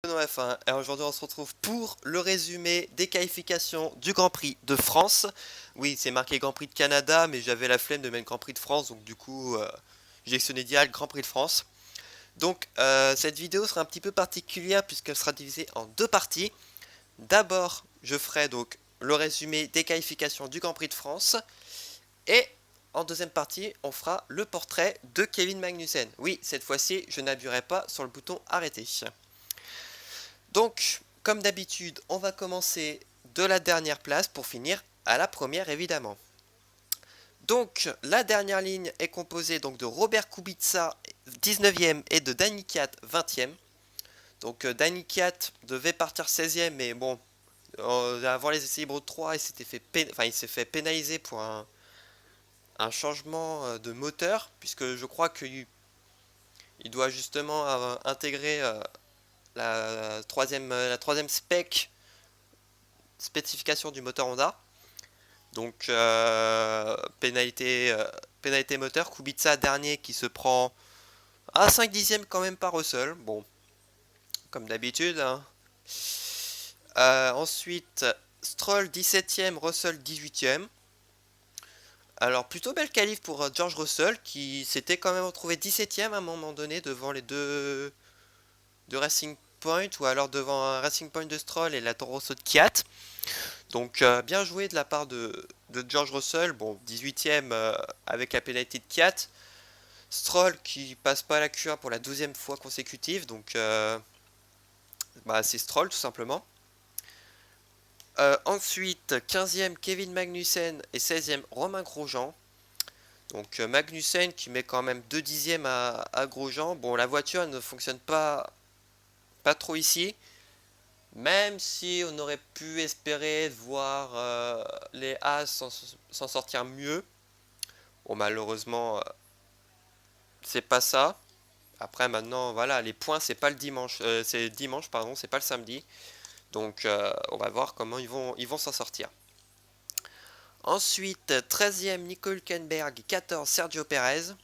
F1 et aujourd'hui on se retrouve pour le résumé des qualifications du Grand Prix de France. Oui, c'est marqué Grand Prix de Canada, mais j'avais la flemme de mettre Grand Prix de France, donc du coup j'ai sélectionné direct Grand Prix de France. Donc cette vidéo sera un petit peu particulière puisqu'elle sera divisée en deux parties. D'abord, je ferai donc le résumé des qualifications du Grand Prix de France et en deuxième partie, on fera le portrait de Kevin Magnussen. Oui, cette fois-ci, je n'appuierai pas sur le bouton arrêter. Donc, comme d'habitude, on va commencer de la dernière place pour finir à la première évidemment. Donc, la dernière ligne est composée donc de Robert Kubica 19e et de Danny Kiat 20e. Donc Danny Kiat devait partir 16e, mais bon, avant les essais libres 3, il s'est fait pénaliser pour un changement de moteur, puisque je crois qu'il doit justement intégrer la troisième spécification du moteur Honda. Donc pénalité moteur, Kubica dernier qui se prend à 5 dixièmes quand même par Russell. Bon, comme d'habitude, hein. Ensuite, Stroll 17ème, Russell 18ème. Alors plutôt belle qualif pour George Russell qui s'était quand même retrouvé 17ème à un moment donné devant les deux de Racing Point, ou alors devant un Racing Point de Stroll et la Toro Rosso de Kiat. Donc bien joué de la part de George Russell. Bon, 18ème avec la pénalité de Kiat. Stroll qui passe pas à la Q1 pour la 12e fois consécutive. Donc c'est Stroll tout simplement. Ensuite, 15ème Kevin Magnussen et 16ème Romain Grosjean. Donc Magnussen qui met quand même 2 dixièmes à Grosjean. Bon, la voiture ne fonctionne pas trop ici. Même si on aurait pu espérer voir les As s'en sortir mieux. Bon, malheureusement, c'est pas ça. Après, maintenant, voilà, les points, c'est pas le dimanche. C'est dimanche, pardon, c'est pas le samedi. Donc, on va voir comment ils vont s'en sortir. Ensuite, 13e, Nico Hülkenberg, 14, Sergio Perez.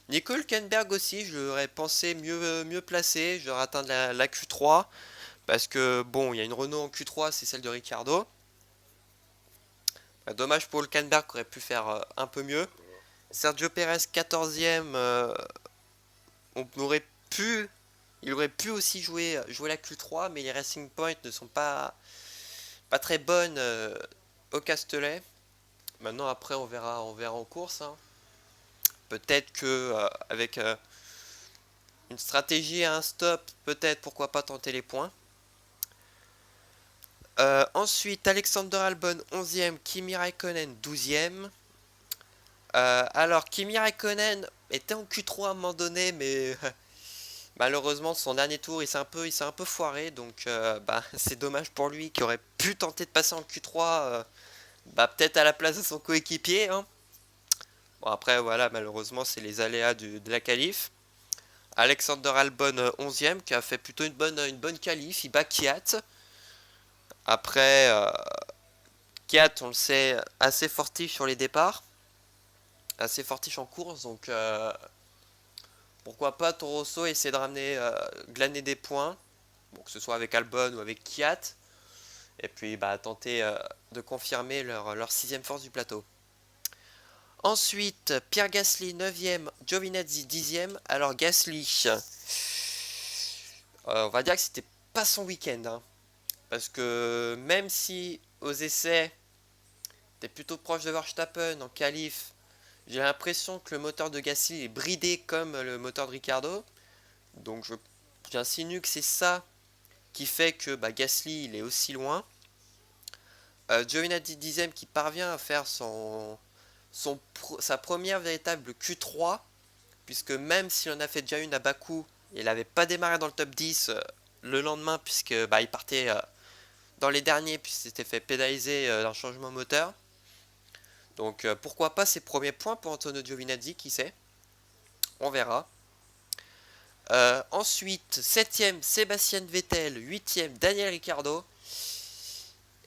Nico Hülkenberg aussi, je l'aurais pensé mieux placé. Je l'aurais atteint la Q3. Parce que, bon, il y a une Renault en Q3, c'est celle de Ricciardo. Dommage pour Hülkenberg qui aurait pu faire un peu mieux. Sergio Perez 14e, pu, il aurait pu aussi jouer la Q3, mais les Racing Point ne sont pas très bonnes au Castellet. Maintenant après on verra en course, hein. Peut-être que avec une stratégie à un stop, peut-être pourquoi pas tenter les points. Ensuite Alexander Albon 11e, Kimi Raikkonen 12e. Alors Kimi Raikkonen était en Q3 à un moment donné, mais malheureusement son dernier tour il s'est un peu foiré, donc c'est dommage pour lui qui aurait pu tenter de passer en Q3, peut-être à la place de son coéquipier, hein. Bon après voilà, malheureusement c'est les aléas de la qualif. Alexander Albon 11ème qui a fait plutôt une bonne qualif, il bat Kiat. Après Kiat on le sait assez fortiche sur les départs, assez fortiche en course, donc pourquoi pas Toro Rosso essayer de ramener, glaner des points, bon, que ce soit avec Albon ou avec Kiat, et puis tenter de confirmer leur sixième force du plateau. Ensuite, Pierre Gasly 9ème, Giovinazzi 10ème. Alors Gasly, on va dire que c'était pas son week-end, hein, parce que même si aux essais, t'es plutôt proche de Verstappen en qualif, j'ai l'impression que le moteur de Gasly est bridé comme le moteur de Ricciardo. Donc j'insinue que c'est ça qui fait que Gasly il est aussi loin. Giovinazzi 10ème qui parvient à faire sa première véritable Q3, puisque même s'il en a fait déjà une à Bakou, il n'avait pas démarré dans le top 10 le lendemain, puisque il partait dans les derniers, puisqu'il s'était fait pénaliser d'un changement moteur. Donc pourquoi pas ses premiers points pour Antonio Giovinazzi, qui sait, on verra. Ensuite, 7ème Sébastien Vettel, 8ème Daniel Ricciardo.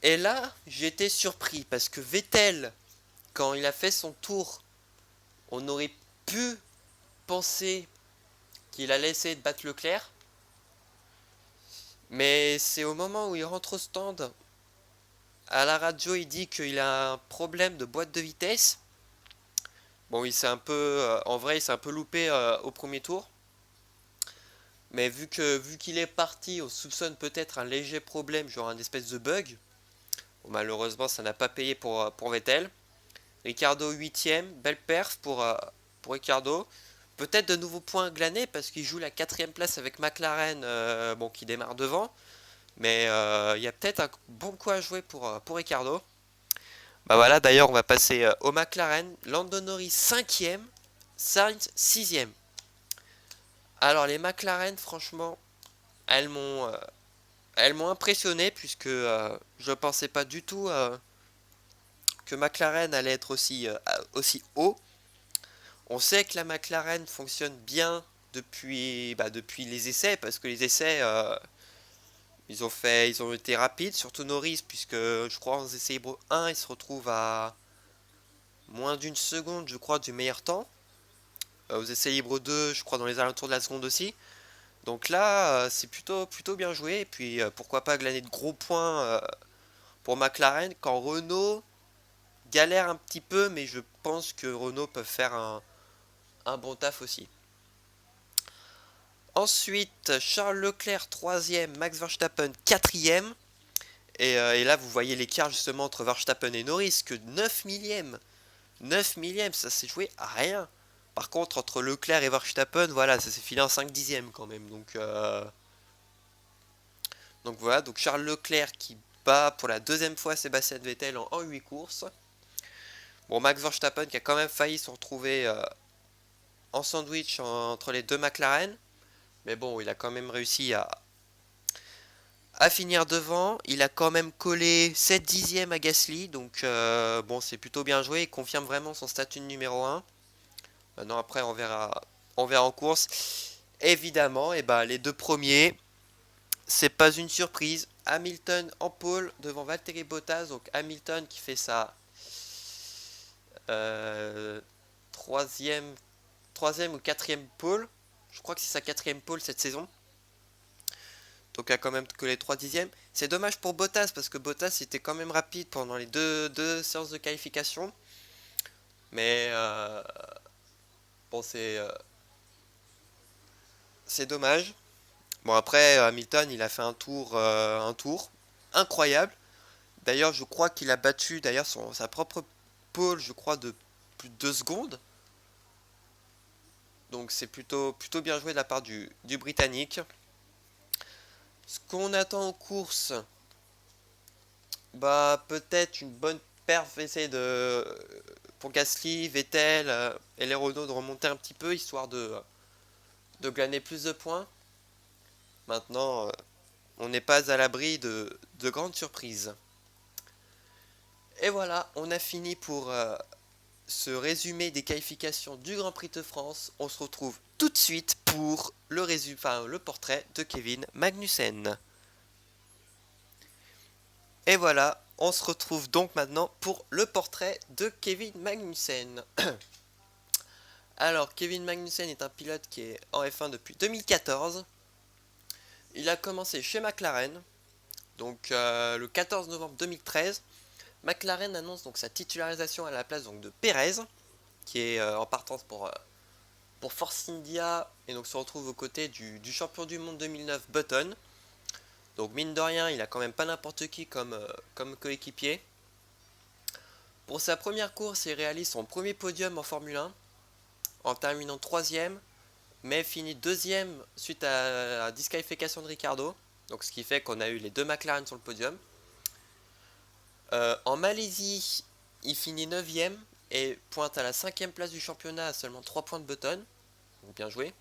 Et là, j'étais surpris parce que Vettel, quand il a fait son tour, on aurait pu penser qu'il allait essayer de battre Leclerc. Mais c'est au moment où il rentre au stand, à la radio, il dit qu'il a un problème de boîte de vitesse. Bon, il s'est un peu, en vrai, il s'est un peu loupé au premier tour. Mais vu qu'il est parti, on soupçonne peut-être un léger problème, genre un espèce de bug. Bon, malheureusement, ça n'a pas payé pour Vettel. Ricardo 8ème, belle perf pour Ricardo. Peut-être de nouveaux points glanés parce qu'il joue la quatrième place avec McLaren, bon, qui démarre devant. Mais il y a peut-être un bon coup à jouer pour Ricardo. Bah voilà, d'ailleurs, on va passer au McLaren. Lando Norris 5ème, Sainz 6ème. Alors, les McLaren, franchement, elles m'ont elles m'ont impressionné puisque je pensais pas du tout que McLaren allait être aussi haut. On sait que la McLaren fonctionne bien depuis les essais parce que les essais ils ont été rapides, surtout Norris puisque je crois en essais libres 1 il se retrouve à moins d'une seconde je crois du meilleur temps. Aux essais libres 2 je crois dans les alentours de la seconde aussi. Donc là c'est plutôt bien joué et puis pourquoi pas glaner de gros points pour McLaren quand Renault galère un petit peu mais je pense que Renault peut faire un bon taf aussi. Ensuite, Charles Leclerc 3ème, Max Verstappen 4ème. Et là, vous voyez l'écart justement entre Verstappen et Norris, que 9 millièmes. 9 millièmes, ça s'est joué à rien. Par contre, entre Leclerc et Verstappen, voilà, ça s'est filé en 5 dixièmes quand même. Donc voilà, donc Charles Leclerc qui bat pour la deuxième fois Sébastien Vettel en 8 courses. Bon, Max Verstappen qui a quand même failli se retrouver en sandwich entre les deux McLaren. Mais bon, il a quand même réussi à finir devant. Il a quand même collé 7 dixièmes à Gasly. Donc bon, c'est plutôt bien joué. Il confirme vraiment son statut de numéro 1. Maintenant, après, on verra en course. Évidemment, et ben, les deux premiers, c'est pas une surprise. Hamilton en pole devant Valtteri Bottas. Donc Hamilton qui fait sa euh, troisième, troisième ou quatrième pole. Je crois que c'est sa quatrième pole cette saison. Donc il a quand même que les 3 dixièmes. C'est dommage pour Bottas parce que Bottas était quand même rapide pendant les deux séances de qualification. Mais bon, c'est dommage. Bon après Hamilton il a fait un tour incroyable. D'ailleurs je crois qu'il a battu d'ailleurs sa propre pole je crois de plus de 2 secondes. Donc c'est plutôt bien joué de la part du Britannique. Ce qu'on attend en course, bah peut-être une bonne perf essayer pour Gasly, Vettel et les Renault de remonter un petit peu histoire de gagner plus de points. Maintenant, on n'est pas à l'abri de grandes surprises. Et voilà, on a fini pour ce résumé des qualifications du Grand Prix de France. On se retrouve tout de suite pour le portrait de Kevin Magnussen. Et voilà, on se retrouve donc maintenant pour le portrait de Kevin Magnussen. Alors, Kevin Magnussen est un pilote qui est en F1 depuis 2014. Il a commencé chez McLaren, donc le 14 novembre 2013. McLaren annonce donc sa titularisation à la place donc, de Perez, qui est en partance pour Force India, et donc se retrouve aux côtés du champion du monde 2009 Button. Donc mine de rien, il a quand même pas n'importe qui comme coéquipier. Pour sa première course, il réalise son premier podium en Formule 1 en terminant 3ème, mais finit 2ème suite à la disqualification de Ricardo. Donc ce qui fait qu'on a eu les deux McLaren sur le podium. En Malaisie, il finit 9ème et pointe à la 5ème place du championnat à seulement 3 points de Button. Donc bien joué.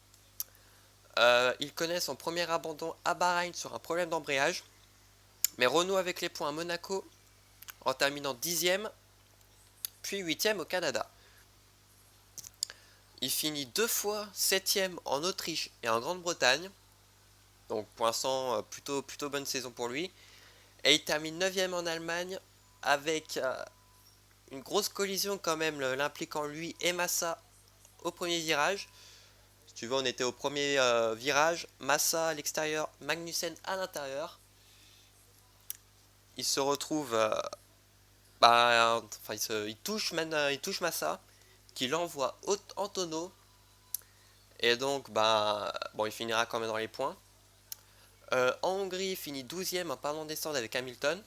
Il connaît son premier abandon à Bahreïn sur un problème d'embrayage, mais renoue avec les points à Monaco en terminant 10ème, puis 8ème au Canada. Il finit 2 fois 7ème en Autriche et en Grande-Bretagne, donc pour l'instant plutôt bonne saison pour lui. Et il termine 9ème en Allemagne avec une grosse collision quand même l'impliquant lui et Massa au premier virage. Tu vois, on était au premier virage, Massa à l'extérieur, Magnussen à l'intérieur. Il se retrouve, enfin, il touche Massa, qui l'envoie en tonneau. Et donc, bon, il finira quand même dans les points. En Hongrie, il finit 12ème en parlant descendre avec Hamilton.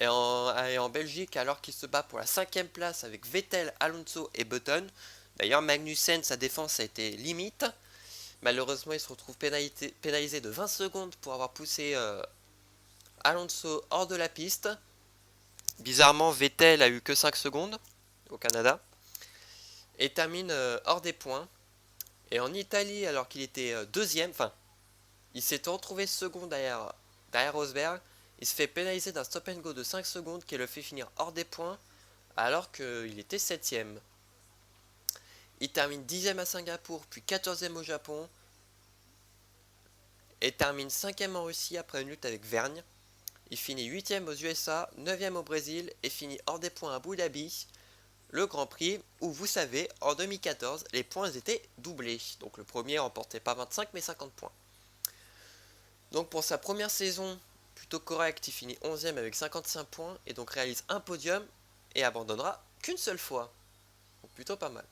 Et en Belgique, alors qu'il se bat pour la 5ème place avec Vettel, Alonso et Button. D'ailleurs, Magnussen, sa défense a été limite. Malheureusement, il se retrouve pénalisé de 20 secondes pour avoir poussé Alonso hors de la piste. Bizarrement, Vettel a eu que 5 secondes au Canada. Et termine hors des points. Et en Italie, alors qu'il était deuxième, enfin, il s'est retrouvé second derrière Rosberg. Il se fait pénaliser d'un stop and go de 5 secondes qui le fait finir hors des points alors qu'il était 7ème. Il termine 10ème à Singapour, puis 14ème au Japon. Et termine 5ème en Russie après une lutte avec Vergne. Il finit 8ème aux USA, 9ème au Brésil et finit hors des points à Abu Dhabi. Le Grand Prix où, vous savez, en 2014, les points étaient doublés. Donc le premier remportait pas 25 mais 50 points. Donc pour sa première saison plutôt correcte, il finit 11ème avec 55 points et donc réalise un podium et abandonnera qu'une seule fois. Donc plutôt pas mal.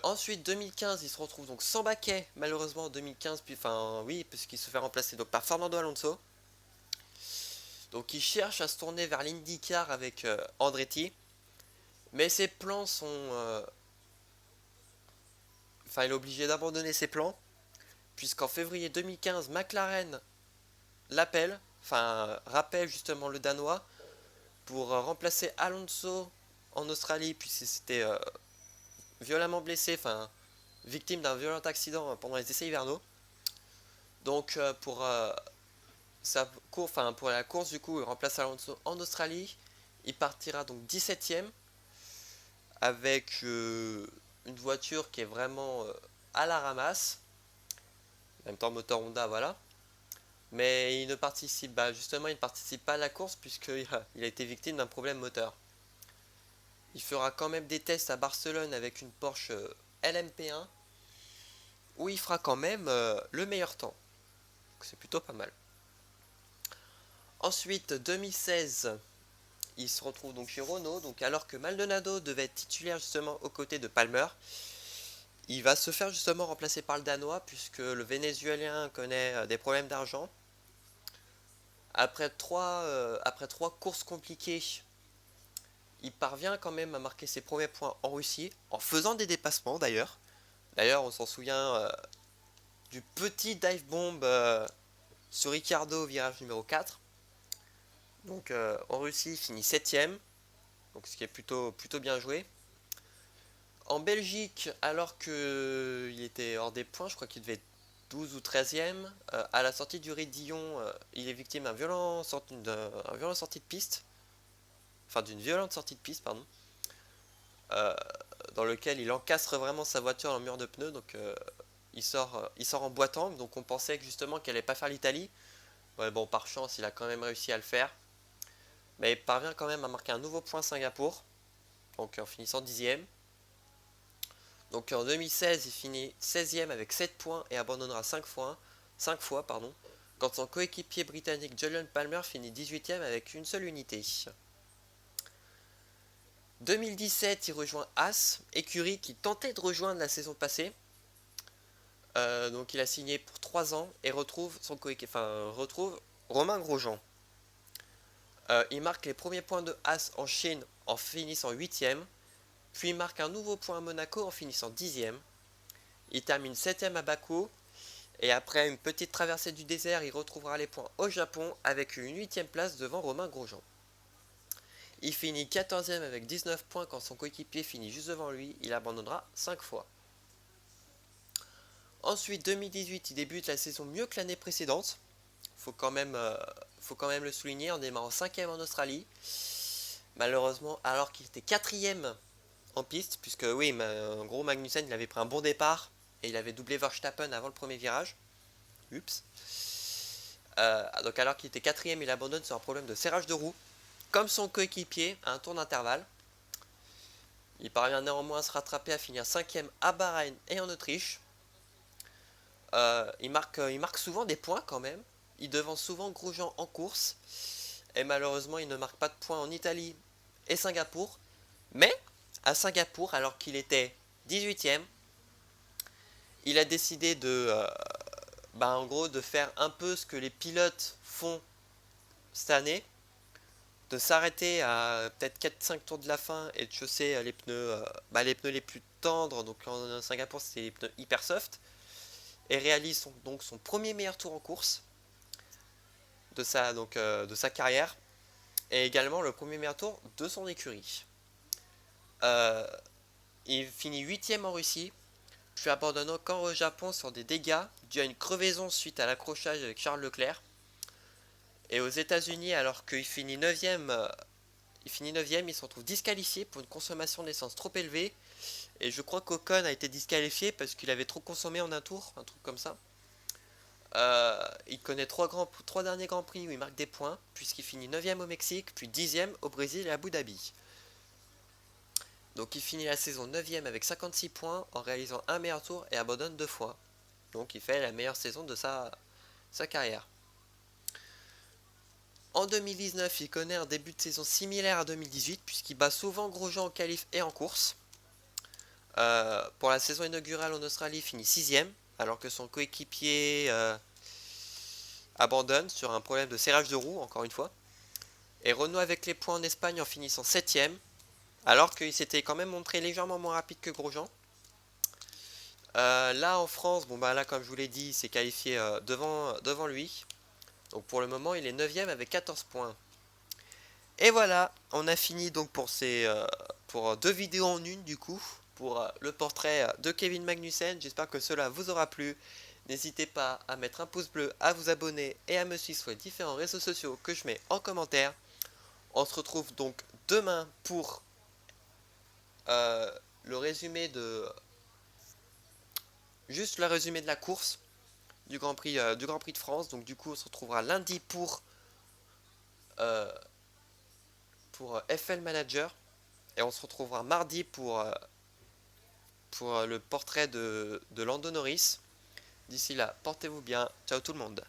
Ensuite 2015, il se retrouve donc sans baquet malheureusement en 2015, puisqu'il se fait remplacer donc par Fernando Alonso. Donc il cherche à se tourner vers l'IndyCar avec Andretti, mais ses plans sont... il est obligé d'abandonner ses plans, puisqu'en février 2015, McLaren rappelle justement le Danois pour remplacer Alonso en Australie, puisqu'il s'était violemment blessé, victime d'un violent accident pendant les essais hivernaux. Donc pour la course du coup, il remplace Alonso en Australie. Il partira donc 17ème avec une voiture qui est vraiment à la ramasse. En même temps moteur Honda, voilà. Mais il ne participe pas à la course puisqu'il a été victime d'un problème moteur. Il fera quand même des tests à Barcelone avec une Porsche LMP1 où il fera quand même le meilleur temps. Donc c'est plutôt pas mal. Ensuite, 2016, il se retrouve donc chez Renault. Donc alors que Maldonado devait être titulaire justement aux côtés de Palmer, il va se faire justement remplacer par le Danois puisque le Vénézuélien connaît des problèmes d'argent. Après trois courses compliquées, il parvient quand même à marquer ses premiers points en Russie, en faisant des dépassements d'ailleurs. D'ailleurs, on s'en souvient du petit dive bomb sur Ricciardo au virage numéro 4. Donc en Russie, il finit 7ème, donc ce qui est plutôt bien joué. En Belgique, alors qu'il était hors des points, je crois qu'il devait être 12 ou 13ème, à la sortie du Rédillon, il est victime d'un violent sortie de piste. Enfin, d'une violente sortie de piste, pardon. Euh, dans lequel il encastre vraiment sa voiture dans le mur de pneus, donc il sort en boitant, donc on pensait que justement qu'elle allait pas faire l'Italie. Ouais, bon, par chance, il a quand même réussi à le faire. Mais il parvient quand même à marquer un nouveau point à Singapour, donc en finissant 10ème. Donc en 2016, il finit 16ème avec 7 points et abandonnera 5 fois, quand son coéquipier britannique Julian Palmer finit 18ème avec une seule unité. 2017, il rejoint Haas, écurie qui tentait de rejoindre la saison passée. Donc il a signé pour 3 ans et retrouve Romain Grosjean. Il marque les premiers points de Haas en Chine en finissant 8ème, puis il marque un nouveau point à Monaco en finissant 10ème. Il termine 7ème à Bakou, et après une petite traversée du désert, il retrouvera les points au Japon avec une 8ème place devant Romain Grosjean. Il finit 14ème avec 19 points quand son coéquipier finit juste devant lui, il abandonnera 5 fois. Ensuite, 2018, il débute la saison mieux que l'année précédente. Faut quand même le souligner en démarrant 5ème en Australie. Malheureusement, alors qu'il était 4ème en piste, puisque oui, en gros Magnussen il avait pris un bon départ et il avait doublé Verstappen avant le premier virage. Oups. Donc alors qu'il était 4ème, il abandonne sur un problème de serrage de roue, comme son coéquipier à un tour d'intervalle. Il parvient néanmoins à se rattraper, à finir 5ème à Bahreïn et en Autriche. Il marque souvent des points quand même. Il devance souvent Grosjean en course. Et malheureusement, il ne marque pas de points en Italie et Singapour. Mais à Singapour, alors qu'il était 18ème, il a décidé en gros, de faire un peu ce que les pilotes font cette année, de s'arrêter à peut-être 4-5 tours de la fin et de chausser les pneus les plus tendres. Donc en Singapour, c'était les pneus hyper soft. Et réalise donc son premier meilleur tour en course de sa carrière. Et également le premier meilleur tour de son écurie. Euh, il finit 8ème en Russie, puis abandonne encore au Japon sur des dégâts dû à une crevaison suite à l'accrochage avec Charles Leclerc. Et aux États-Unis, alors qu'il finit 9ème, il se retrouve disqualifié pour une consommation d'essence trop élevée. Et je crois qu'Ocon a été disqualifié parce qu'il avait trop consommé en un tour, un truc comme ça. Il connaît trois derniers Grands Prix où il marque des points, puisqu'il finit 9ème au Mexique, puis 10ème au Brésil et à Abu Dhabi. Donc il finit la saison 9ème avec 56 points en réalisant un meilleur tour et abandonne 2 fois. Donc il fait la meilleure saison de sa carrière. En 2019, il connaît un début de saison similaire à 2018, puisqu'il bat souvent Grosjean en qualif et en course. Pour la saison inaugurale en Australie, il finit 6ème, alors que son coéquipier abandonne sur un problème de serrage de roue, encore une fois. Et renoue avec les points en Espagne en finissant 7ème, alors qu'il s'était quand même montré légèrement moins rapide que Grosjean. Là en France, là comme je vous l'ai dit, il s'est qualifié devant lui. Donc pour le moment, il est 9ème avec 14 points. Et voilà, on a fini donc pour 2 vidéos en une du coup, pour le portrait de Kevin Magnussen. J'espère que cela vous aura plu. N'hésitez pas à mettre un pouce bleu, à vous abonner et à me suivre sur les différents réseaux sociaux que je mets en commentaire. On se retrouve donc demain pour le résumé juste le résumé de la course du Grand Prix de France. Donc du coup, on se retrouvera lundi euh, pour FL Manager et on se retrouvera mardi pour le portrait de Lando Norris. D'ici là, portez-vous bien. Ciao tout le monde.